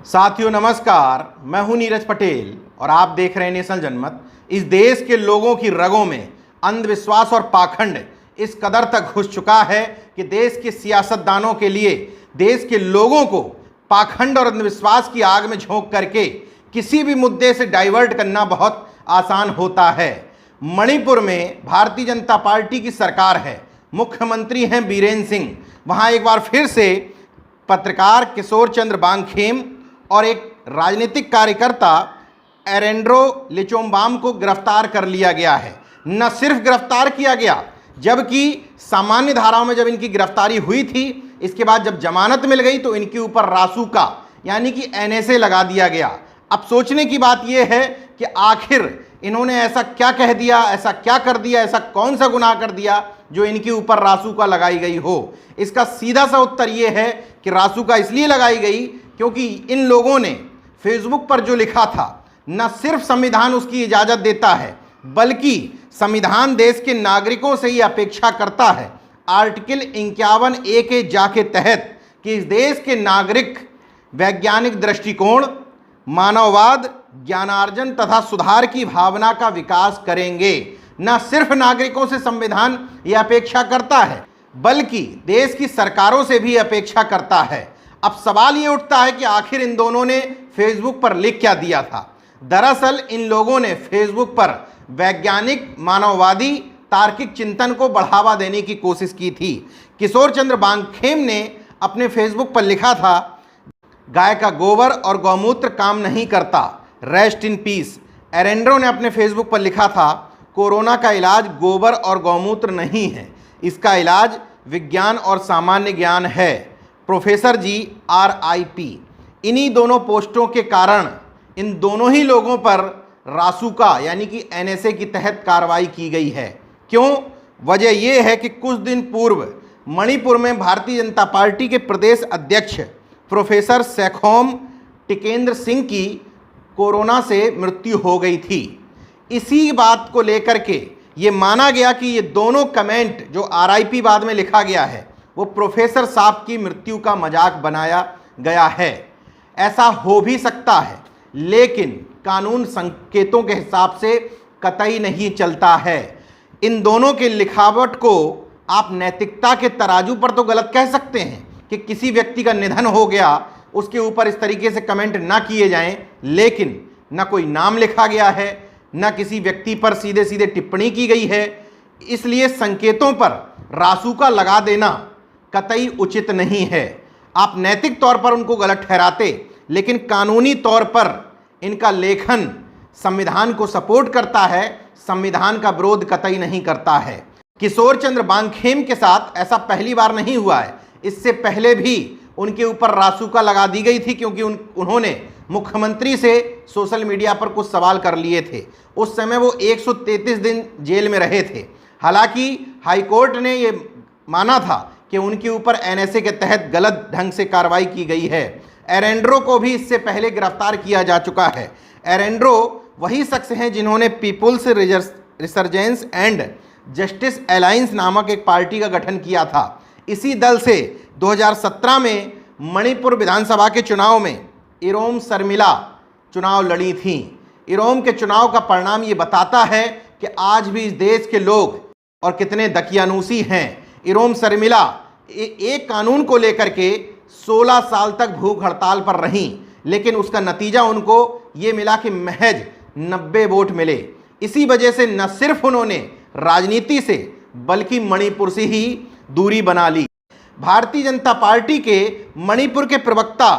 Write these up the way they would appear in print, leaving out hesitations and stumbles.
साथियों नमस्कार, मैं हूं नीरज पटेल और आप देख रहे हैं नेशनल जनमत। इस देश के लोगों की रगों में अंधविश्वास और पाखंड इस कदर तक घुस चुका है कि देश के सियासतदानों के लिए देश के लोगों को पाखंड और अंधविश्वास की आग में झोंक करके किसी भी मुद्दे से डाइवर्ट करना बहुत आसान होता है। मणिपुर में भारतीय जनता पार्टी की सरकार है, मुख्यमंत्री हैं बीरेन सिंह। वहाँ एक बार फिर से पत्रकार किशोर चंद्र बांगखेम और एक राजनीतिक कार्यकर्ता एरेंड्रो लिचोम्बाम को गिरफ्तार कर लिया गया है। न सिर्फ गिरफ्तार किया गया, जबकि सामान्य धाराओं में जब इनकी गिरफ्तारी हुई थी, इसके बाद जब जमानत मिल गई तो इनके ऊपर रासुका यानी कि एनएसए लगा दिया गया। अब सोचने की बात यह है कि आखिर इन्होंने ऐसा क्या कह दिया, ऐसा क्या कर दिया, ऐसा कौन सा गुनाह कर दिया जो इनके ऊपर रासुका लगाई गई हो। इसका सीधा सा उत्तर यह है कि रासुका इसलिए लगाई गई क्योंकि इन लोगों ने फेसबुक पर जो लिखा था, न सिर्फ संविधान उसकी इजाज़त देता है, बल्कि संविधान देश के नागरिकों से ही अपेक्षा करता है आर्टिकल 51A के जा के तहत कि इस देश के नागरिक वैज्ञानिक दृष्टिकोण, मानववाद, ज्ञानार्जन तथा सुधार की भावना का विकास करेंगे। न सिर्फ नागरिकों से संविधान यह अपेक्षा करता है, बल्कि देश की सरकारों से भी अपेक्षा करता है। अब सवाल ये उठता है कि आखिर इन दोनों ने फेसबुक पर लिख क्या दिया था। दरअसल इन लोगों ने फेसबुक पर वैज्ञानिक, मानववादी, तार्किक चिंतन को बढ़ावा देने की कोशिश की थी। किशोर चंद्र बांगखेम ने अपने फेसबुक पर लिखा था, गाय का गोबर और गौमूत्र काम नहीं करता, रेस्ट इन पीस। एरेंड्रो ने अपने फेसबुक पर लिखा था, कोरोना का इलाज गोबर और गौमूत्र नहीं है, इसका इलाज विज्ञान और सामान्य ज्ञान है। प्रोफेसर जी RIP। इन्हीं दोनों पोस्टों के कारण इन दोनों ही लोगों पर रासुका यानी कि NSA की तहत कार्रवाई की गई है। क्यों? वजह यह है कि कुछ दिन पूर्व मणिपुर में भारतीय जनता पार्टी के प्रदेश अध्यक्ष प्रोफेसर सैखोम टिकेंद्र सिंह की कोरोना से मृत्यु हो गई थी। इसी बात को लेकर के ये माना गया कि ये दोनों कमेंट जो RIP बाद में लिखा गया है वो प्रोफेसर साहब की मृत्यु का मजाक बनाया गया है। ऐसा हो भी सकता है, लेकिन कानून संकेतों के हिसाब से कतई नहीं चलता है। इन दोनों के लिखावट को आप नैतिकता के तराजू पर तो गलत कह सकते हैं कि किसी व्यक्ति का निधन हो गया, उसके ऊपर इस तरीके से कमेंट ना किए जाएं, लेकिन न कोई नाम लिखा गया है, न किसी व्यक्ति पर सीधे सीधे टिप्पणी की गई है। इसलिए संकेतों पर रासुका लगा देना कतई उचित नहीं है। आप नैतिक तौर पर उनको गलत ठहराते, लेकिन कानूनी तौर पर इनका लेखन संविधान को सपोर्ट करता है, संविधान का विरोध कतई नहीं करता है। किशोर चंद्र बांगखेम के साथ ऐसा पहली बार नहीं हुआ है। इससे पहले भी उनके ऊपर रासुका लगा दी गई थी क्योंकि उन्होंने मुख्यमंत्री से सोशल मीडिया पर कुछ सवाल कर लिए थे। उस समय वो 133 दिन जेल में रहे थे। हालांकि हाईकोर्ट ने ये माना था कि उनके ऊपर NSA के तहत गलत ढंग से कार्रवाई की गई है। एरेंड्रो को भी इससे पहले गिरफ्तार किया जा चुका है। एरेंड्रो वही शख्स हैं जिन्होंने People's Resurgence and Justice Alliance नामक एक पार्टी का गठन किया था। इसी दल से 2017 में मणिपुर विधानसभा के चुनाव में इरोम शर्मिला चुनाव लड़ी थीं। इरोम के चुनाव का परिणाम ये बताता है कि आज भी इस देश के लोग और कितने दकियानूसी हैं। इरोम शर्मिला एक कानून को लेकर के 16 साल तक भूख हड़ताल पर रहीं, लेकिन उसका नतीजा उनको ये मिला कि महज 90 वोट मिले। इसी वजह से न सिर्फ उन्होंने राजनीति से बल्कि मणिपुर से ही दूरी बना ली। भारतीय जनता पार्टी के मणिपुर के प्रवक्ता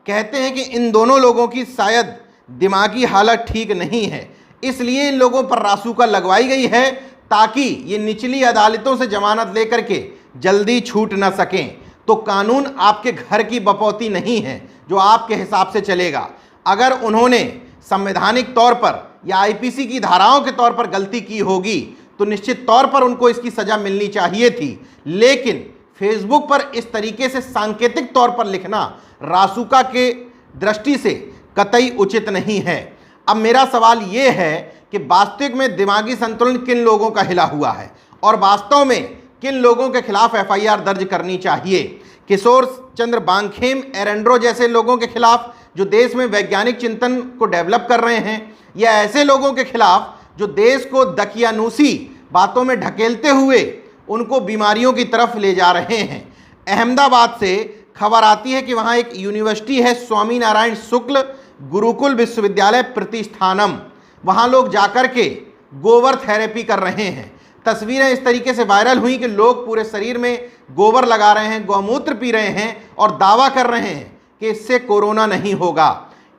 कहते हैं कि इन दोनों लोगों की शायद दिमागी हालत ठीक नहीं है, इसलिए इन लोगों पर रासुका लगवाई गई है ताकि ये निचली अदालतों से जमानत लेकर के जल्दी छूट ना सकें। तो कानून आपके घर की बपौती नहीं है जो आपके हिसाब से चलेगा। अगर उन्होंने संवैधानिक तौर पर या IPC की धाराओं के तौर पर गलती की होगी तो निश्चित तौर पर उनको इसकी सज़ा मिलनी चाहिए थी, लेकिन फेसबुक पर इस तरीके से सांकेतिक तौर पर लिखना रासुका के दृष्टि से कतई उचित नहीं है। अब मेरा सवाल ये है कि वास्तविक में दिमागी संतुलन किन लोगों का हिला हुआ है और वास्तव में किन लोगों के खिलाफ FIR दर्ज करनी चाहिए। किशोर चंद्र बांगखेम, एरेंड्रो जैसे लोगों के खिलाफ जो देश में वैज्ञानिक चिंतन को डेवलप कर रहे हैं, या ऐसे लोगों के खिलाफ जो देश को दकियानूसी बातों में ढकेलते हुए उनको बीमारियों की तरफ ले जा रहे हैं। अहमदाबाद से खबर आती है कि वहाँ एक यूनिवर्सिटी है, स्वामी नारायण शुक्ल गुरुकुल विश्वविद्यालय प्रतिष्ठानम, वहाँ लोग जाकर के गोबर थेरेपी कर रहे हैं। तस्वीरें इस तरीके से वायरल हुई कि लोग पूरे शरीर में गोबर लगा रहे हैं, गौमूत्र पी रहे हैं और दावा कर रहे हैं कि इससे कोरोना नहीं होगा।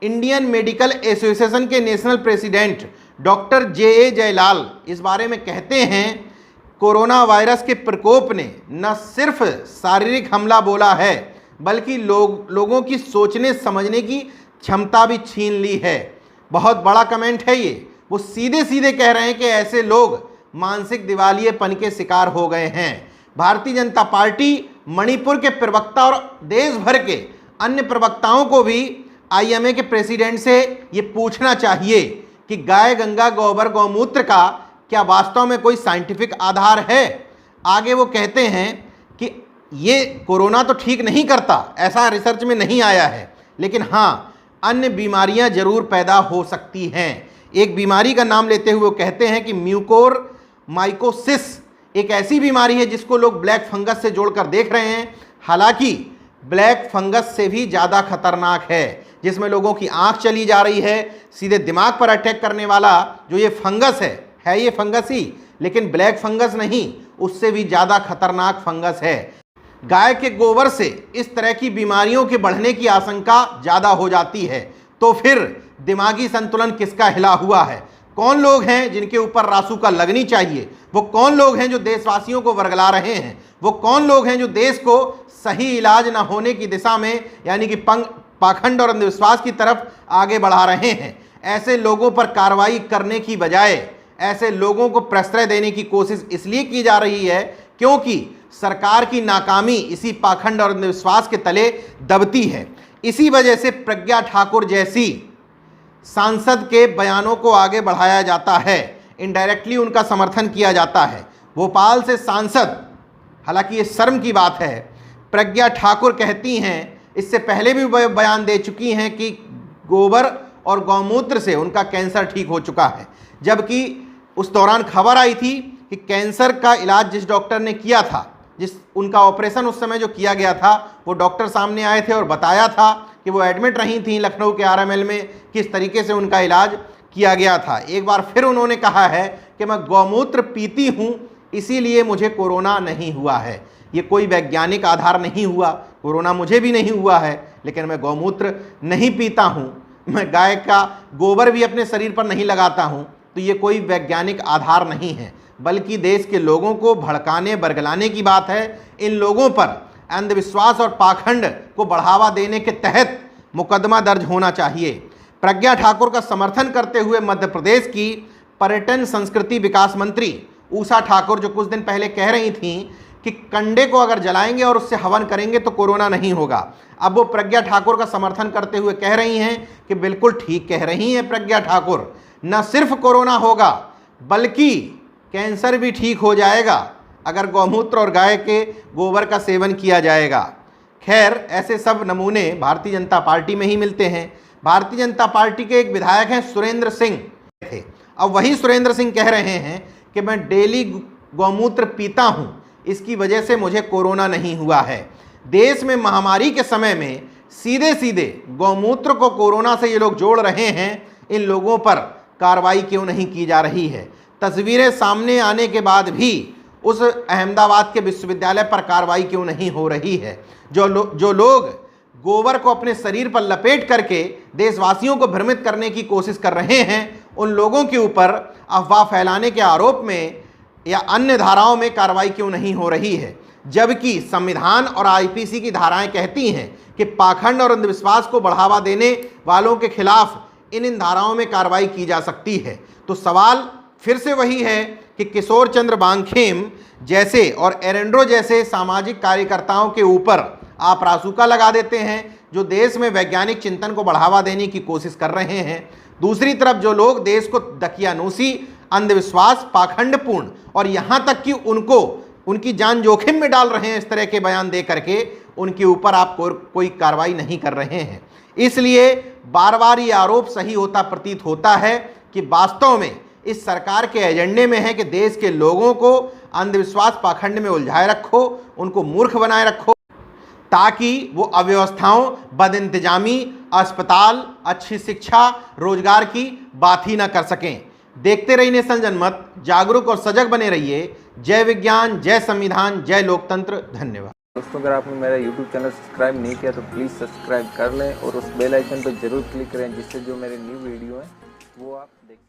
इंडियन मेडिकल एसोसिएशन के नेशनल प्रेसिडेंट डॉक्टर जे जयलाल इस बारे में कहते हैं, कोरोना वायरस के प्रकोप ने न सिर्फ शारीरिक हमला बोला है, बल्कि लोगों की सोचने समझने की क्षमता भी छीन ली है। बहुत बड़ा कमेंट है ये। वो सीधे सीधे कह रहे हैं कि ऐसे लोग मानसिक दिवालियेपन के शिकार हो गए हैं। भारतीय जनता पार्टी मणिपुर के प्रवक्ता और देश भर के अन्य प्रवक्ताओं को भी आईएमए के प्रेसिडेंट से ये पूछना चाहिए कि गाय गंगा गोबर गौमूत्र का क्या वास्तव में कोई साइंटिफिक आधार है। आगे वो कहते हैं कि ये कोरोना तो ठीक नहीं करता, ऐसा रिसर्च में नहीं आया है, लेकिन हाँ अन्य बीमारियां जरूर पैदा हो सकती हैं। एक बीमारी का नाम लेते हुए वो कहते हैं कि म्यूकोरमाइकोसिस एक ऐसी बीमारी है जिसको लोग ब्लैक फंगस से जोड़कर देख रहे हैं। हालांकि ब्लैक फंगस से भी ज़्यादा खतरनाक है, जिसमें लोगों की आंख चली जा रही है, सीधे दिमाग पर अटैक करने वाला जो ये फंगस है ये फंगस ही, लेकिन ब्लैक फंगस नहीं, उससे भी ज़्यादा खतरनाक फंगस है। गाय के गोबर से इस तरह की बीमारियों के बढ़ने की आशंका ज़्यादा हो जाती है, तो फिर दिमागी संतुलन किसका हिला हुआ है? कौन लोग हैं जिनके ऊपर रासुका लगनी चाहिए? वो कौन लोग हैं जो देशवासियों को वर्गला रहे हैं? वो कौन लोग हैं जो देश को सही इलाज न होने की दिशा में, यानी कि पाखंड और अंधविश्वास की तरफ आगे बढ़ा रहे हैं? ऐसे लोगों पर कार्रवाई करने की बजाय ऐसे लोगों को प्रश्रय देने की कोशिश इसलिए की जा रही है क्योंकि सरकार की नाकामी इसी पाखंड और अंधविश्वास के तले दबती है। इसी वजह से प्रज्ञा ठाकुर जैसी सांसद के बयानों को आगे बढ़ाया जाता है, इनडायरेक्टली उनका समर्थन किया जाता है। भोपाल से सांसद, हालांकि ये शर्म की बात है, प्रज्ञा ठाकुर कहती हैं, इससे पहले भी बयान दे चुकी हैं कि गोबर और गौमूत्र से उनका कैंसर ठीक हो चुका है, जबकि उस दौरान खबर आई थी कि कैंसर का इलाज जिस डॉक्टर ने किया था, जिस उनका ऑपरेशन उस समय जो किया गया था, वो डॉक्टर सामने आए थे और बताया था कि वो एडमिट रही थी लखनऊ के आरएमएल में, किस तरीके से उनका इलाज किया गया था। एक बार फिर उन्होंने कहा है कि मैं गौमूत्र पीती हूँ इसीलिए मुझे कोरोना नहीं हुआ है। ये कोई वैज्ञानिक आधार नहीं हुआ, कोरोना मुझे भी नहीं हुआ है, लेकिन मैं गौमूत्र नहीं पीता हूँ, मैं गाय का गोबर भी अपने शरीर पर नहीं लगाता हूँ, तो ये कोई वैज्ञानिक आधार नहीं है, बल्कि देश के लोगों को भड़काने बरगलाने की बात है। इन लोगों पर अंधविश्वास और पाखंड को बढ़ावा देने के तहत मुकदमा दर्ज होना चाहिए। प्रज्ञा ठाकुर का समर्थन करते हुए मध्य प्रदेश की पर्यटन संस्कृति विकास मंत्री उषा ठाकुर, जो कुछ दिन पहले कह रही थीं कि कंडे को अगर जलाएंगे और उससे हवन करेंगे तो कोरोना नहीं होगा, अब वो प्रज्ञा ठाकुर का समर्थन करते हुए कह रही हैं कि बिल्कुल ठीक कह रही हैं प्रज्ञा ठाकुर, न सिर्फ कोरोना होगा बल्कि कैंसर भी ठीक हो जाएगा अगर गौमूत्र और गाय के गोबर का सेवन किया जाएगा। खैर, ऐसे सब नमूने भारतीय जनता पार्टी में ही मिलते हैं। भारतीय जनता पार्टी के एक विधायक हैं सुरेंद्र सिंह थे, अब वही सुरेंद्र सिंह कह रहे हैं कि मैं डेली गौमूत्र पीता हूं, इसकी वजह से मुझे कोरोना नहीं हुआ है। देश में महामारी के समय में सीधे सीधे गौमूत्र को कोरोना से ये लोग जोड़ रहे हैं, इन लोगों पर कार्रवाई क्यों नहीं की जा रही है? तस्वीरें सामने आने के बाद भी उस अहमदाबाद के विश्वविद्यालय पर कार्रवाई क्यों नहीं हो रही है? जो लोग गोबर को अपने शरीर पर लपेट करके देशवासियों को भ्रमित करने की कोशिश कर रहे हैं, उन लोगों के ऊपर अफवाह फैलाने के आरोप में या अन्य धाराओं में कार्रवाई क्यों नहीं हो रही है? जबकि संविधान और आईपीसी की धाराएं कहती हैं कि पाखंड और अंधविश्वास को बढ़ावा देने वालों के खिलाफ इन धाराओं में कार्रवाई की जा सकती है। तो सवाल फिर से वही है कि किशोर चंद्र बांखेम जैसे और एरेंड्रो जैसे सामाजिक कार्यकर्ताओं के ऊपर आप रासुका लगा देते हैं जो देश में वैज्ञानिक चिंतन को बढ़ावा देने की कोशिश कर रहे हैं। दूसरी तरफ जो लोग देश को दकियानूसी, अंधविश्वास, पाखंडपूर्ण और यहाँ तक कि उनकी जान जोखिम में डाल रहे हैं, इस तरह के बयान दे करके उनके ऊपर आप कोई कार्रवाई नहीं कर रहे हैं। इसलिए बार बार ये आरोप सही होता प्रतीत होता है कि वास्तव में इस सरकार के एजेंडे में है कि देश के लोगों को अंधविश्वास पाखंड में उलझाए रखो, उनको मूर्ख बनाए रखो, ताकि वो अव्यवस्थाओं, बदइंतजामी, अस्पताल, अच्छी शिक्षा, रोजगार की बात ही ना कर सकें। देखते रहिए नेशन जनमत, जागरूक और सजग बने रहिए। जय विज्ञान, जय संविधान, जय लोकतंत्र। धन्यवाद दोस्तों। अगर आपने मेरा YouTube चैनल सब्सक्राइब नहीं किया तो प्लीज़ सब्सक्राइब कर लें और उस बेल आइकन पर जरूर क्लिक करें, जिससे जो मेरे न्यू वीडियो हैं वो आप देख